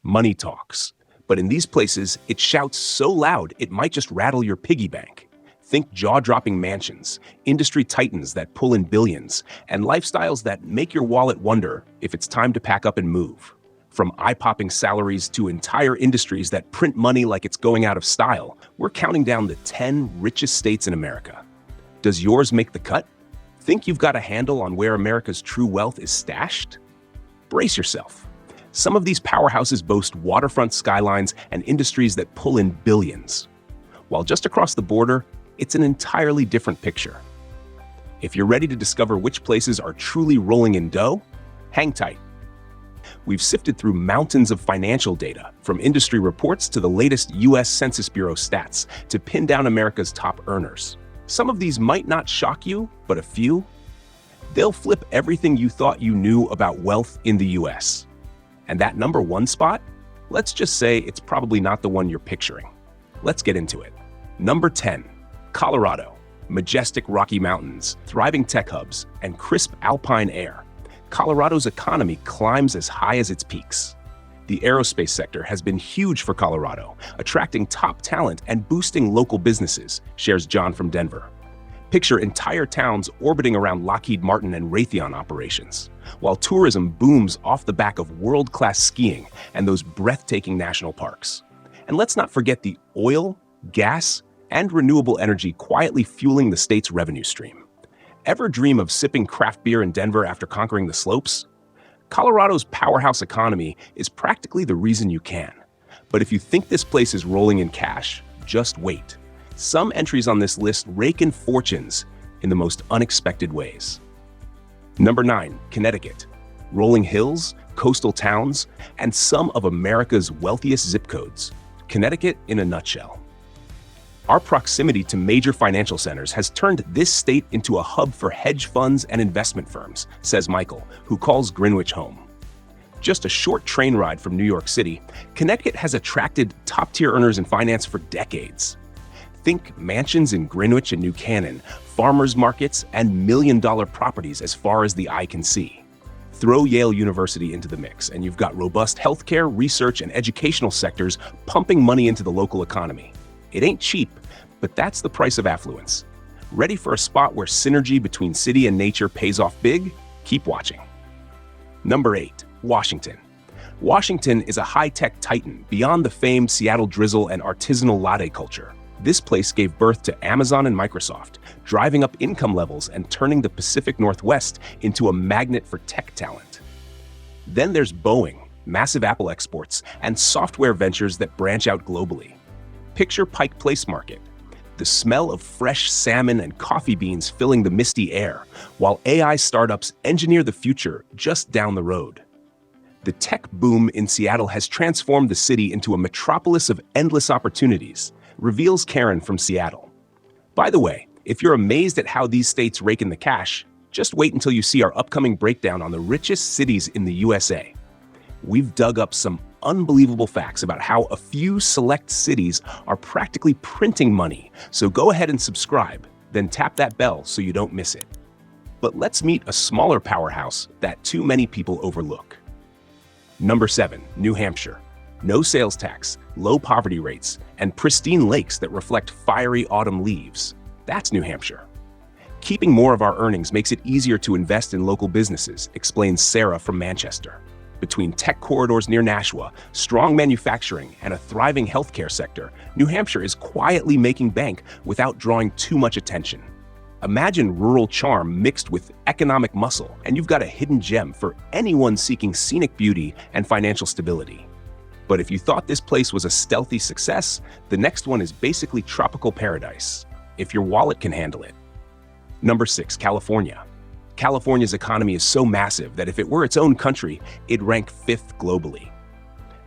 Money talks. But in these places, it shouts so loud it might just rattle your piggy bank. Think jaw-dropping mansions, industry titans that pull in billions, and lifestyles that make your wallet wonder if it's time to pack up and move. From eye-popping salaries to entire industries that print money like it's going out of style, we're counting down the 10 richest states in America. Does yours make the cut? Think you've got a handle on where America's true wealth is stashed? Brace yourself. Some of these powerhouses boast waterfront skylines and industries that pull in billions. While just across the border, it's an entirely different picture. If you're ready to discover which places are truly rolling in dough, hang tight. We've sifted through mountains of financial data, from industry reports to the latest US Census Bureau stats, to pin down America's top earners. Some of these might not shock you, but a few, they'll flip everything you thought you knew about wealth in the US. And that number one spot? Let's just say it's probably not the one you're picturing. Let's get into it. Number 10. Colorado. Majestic Rocky Mountains, thriving tech hubs, and crisp alpine air. Colorado's economy climbs as high as its peaks. The aerospace sector has been huge for Colorado, attracting top talent and boosting local businesses, shares John from Denver. Picture entire towns orbiting around Lockheed Martin and Raytheon operations, while tourism booms off the back of world-class skiing and those breathtaking national parks. And let's not forget the oil, gas, and renewable energy quietly fueling the state's revenue stream. Ever dream of sipping craft beer in Denver after conquering the slopes? Colorado's powerhouse economy is practically the reason you can. But if you think this place is rolling in cash, just wait. Some entries on this list rake in fortunes in the most unexpected ways. Number 9, Connecticut. Rolling hills, coastal towns, and some of America's wealthiest zip codes. Connecticut in a nutshell. Our proximity to major financial centers has turned this state into a hub for hedge funds and investment firms, says Michael, who calls Greenwich home. Just a short train ride from New York City, Connecticut has attracted top-tier earners in finance for decades. Think mansions in Greenwich and New Canaan, farmers markets, and million-dollar properties as far as the eye can see. Throw Yale University into the mix, and you've got robust healthcare, research, and educational sectors pumping money into the local economy. It ain't cheap, but that's the price of affluence. Ready for a spot where synergy between city and nature pays off big? Keep watching. Number 8, Washington. Washington is a high-tech titan beyond the famed Seattle drizzle and artisanal latte culture. This place gave birth to Amazon and Microsoft, driving up income levels and turning the Pacific Northwest into a magnet for tech talent. Then there's Boeing, massive Apple exports, and software ventures that branch out globally. Picture Pike Place Market, the smell of fresh salmon and coffee beans filling the misty air, while AI startups engineer the future just down the road. The tech boom in Seattle has transformed the city into a metropolis of endless opportunities, reveals Karen from Seattle. By the way, if you're amazed at how these states rake in the cash, just wait until you see our upcoming breakdown on the richest cities in the USA. We've dug up some unbelievable facts about how a few select cities are practically printing money, so go ahead and subscribe, then tap that bell so you don't miss it. But let's meet a smaller powerhouse that too many people overlook. Number 7, New Hampshire. No sales tax, low poverty rates, and pristine lakes that reflect fiery autumn leaves. That's New Hampshire. Keeping more of our earnings makes it easier to invest in local businesses, explains Sarah from Manchester. Between tech corridors near Nashua, strong manufacturing, and a thriving healthcare sector, New Hampshire is quietly making bank without drawing too much attention. Imagine rural charm mixed with economic muscle, and you've got a hidden gem for anyone seeking scenic beauty and financial stability. But if you thought this place was a stealthy success, the next one is basically tropical paradise, if your wallet can handle it. Number 6, California. California's economy is so massive that if it were its own country, it'd rank 5th globally.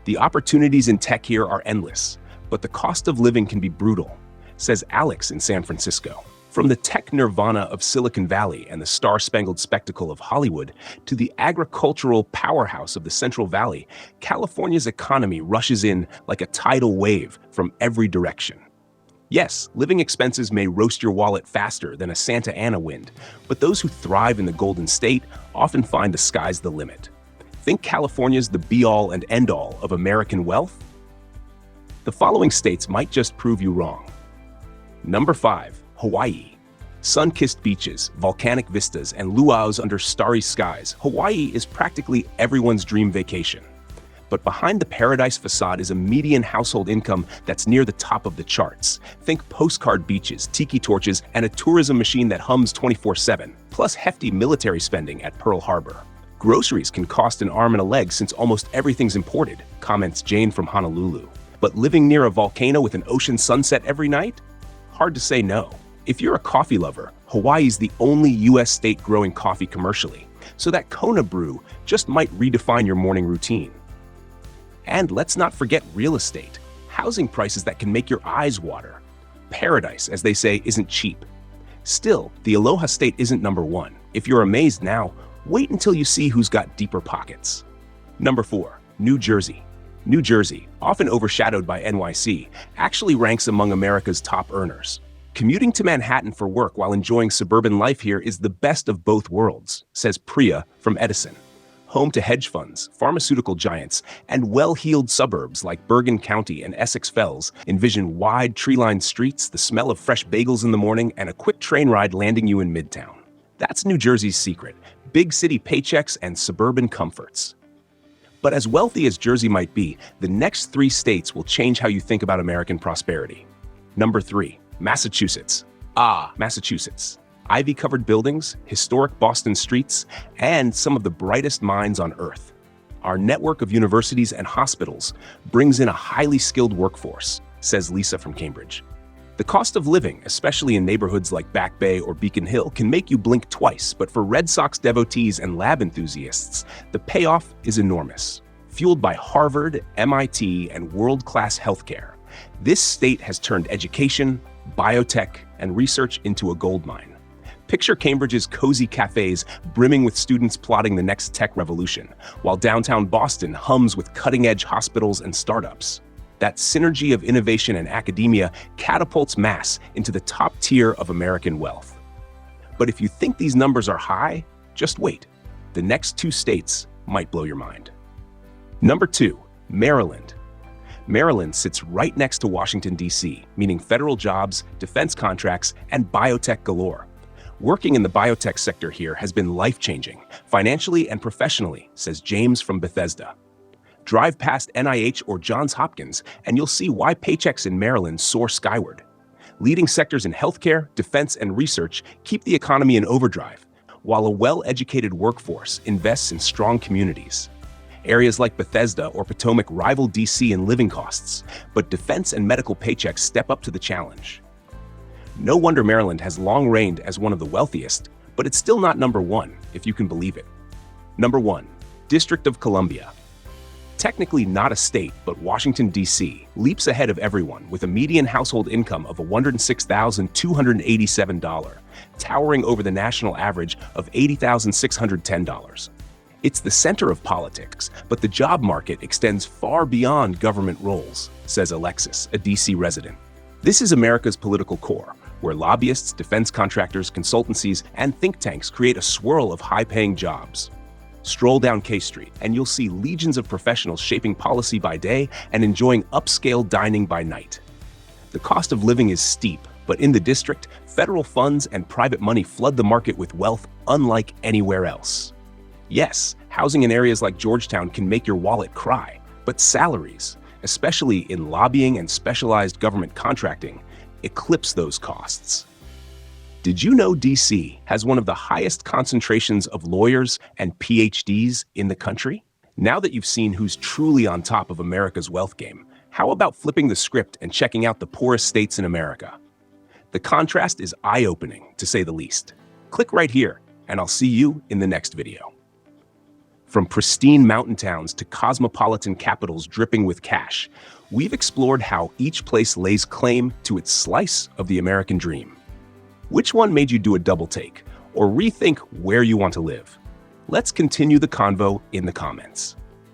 The opportunities in tech here are endless, but the cost of living can be brutal, says Alex in San Francisco. From the tech nirvana of Silicon Valley and the star-spangled spectacle of Hollywood to the agricultural powerhouse of the Central Valley, California's economy rushes in like a tidal wave from every direction. Yes, living expenses may roast your wallet faster than a Santa Ana wind, but those who thrive in the Golden State often find the sky's the limit. Think California's the be-all and end-all of American wealth? The following states might just prove you wrong. Number 5, Hawaii. Sun-kissed beaches, volcanic vistas, and luau's under starry skies, Hawaii is practically everyone's dream vacation. But behind the paradise facade is a median household income that's near the top of the charts. Think postcard beaches, tiki torches, and a tourism machine that hums 24/7, plus hefty military spending at Pearl Harbor. Groceries can cost an arm and a leg since almost everything's imported, comments Jane from Honolulu. But living near a volcano with an ocean sunset every night? Hard to say no. If you're a coffee lover, Hawaii's the only U.S. state growing coffee commercially, so that Kona brew just might redefine your morning routine. And let's not forget real estate, housing prices that can make your eyes water. Paradise, as they say, isn't cheap. Still, the Aloha State isn't number 1. If you're amazed now, wait until you see who's got deeper pockets. Number 4, New Jersey. New Jersey, often overshadowed by NYC, actually ranks among America's top earners. Commuting to Manhattan for work while enjoying suburban life here is the best of both worlds, says Priya from Edison. Home to hedge funds, pharmaceutical giants, and well-heeled suburbs like Bergen County and Essex Fells, envision wide tree-lined streets, the smell of fresh bagels in the morning, and a quick train ride landing you in Midtown. That's New Jersey's secret: big city paychecks and suburban comforts. But as wealthy as Jersey might be, the next 3 states will change how you think about American prosperity. Number 3, Massachusetts. Massachusetts. Ivy-covered buildings, historic Boston streets, and some of the brightest minds on Earth. Our network of universities and hospitals brings in a highly skilled workforce, says Lisa from Cambridge. The cost of living, especially in neighborhoods like Back Bay or Beacon Hill, can make you blink twice, but for Red Sox devotees and lab enthusiasts, the payoff is enormous. Fueled by Harvard, MIT, and world-class healthcare, this state has turned education, biotech, and research into a goldmine. Picture Cambridge's cozy cafes brimming with students plotting the next tech revolution, while downtown Boston hums with cutting-edge hospitals and startups. That synergy of innovation and academia catapults Mass into the top tier of American wealth. But if you think these numbers are high, just wait. The next 2 states might blow your mind. Number 2, Maryland. Maryland sits right next to Washington, D.C., meaning federal jobs, defense contracts, and biotech galore. Working in the biotech sector here has been life-changing, financially and professionally, says James from Bethesda. Drive past NIH or Johns Hopkins, and you'll see why paychecks in Maryland soar skyward. Leading sectors in healthcare, defense, and research keep the economy in overdrive, while a well-educated workforce invests in strong communities. Areas like Bethesda or Potomac rival D.C. in living costs, but defense and medical paychecks step up to the challenge. No wonder Maryland has long reigned as one of the wealthiest, but it's still not number 1, if you can believe it. Number 1, District of Columbia. Technically not a state, but Washington, D.C. leaps ahead of everyone with a median household income of $106,287, towering over the national average of $80,610. It's the center of politics, but the job market extends far beyond government roles, says Alexis, a D.C. resident. This is America's political core, where lobbyists, defense contractors, consultancies, and think tanks create a swirl of high-paying jobs. Stroll down K Street, and you'll see legions of professionals shaping policy by day and enjoying upscale dining by night. The cost of living is steep, but in the district, federal funds and private money flood the market with wealth unlike anywhere else. Yes, housing in areas like Georgetown can make your wallet cry, but salaries, especially in lobbying and specialized government contracting, eclipse those costs. Did you know DC has one of the highest concentrations of lawyers and PhDs in the country? Now that you've seen who's truly on top of America's wealth game, how about flipping the script and checking out the poorest states in America? The contrast is eye-opening, to say the least. Click right here, and I'll see you in the next video. From pristine mountain towns to cosmopolitan capitals dripping with cash, we've explored how each place lays claim to its slice of the American dream. Which one made you do a double take or rethink where you want to live? Let's continue the convo in the comments.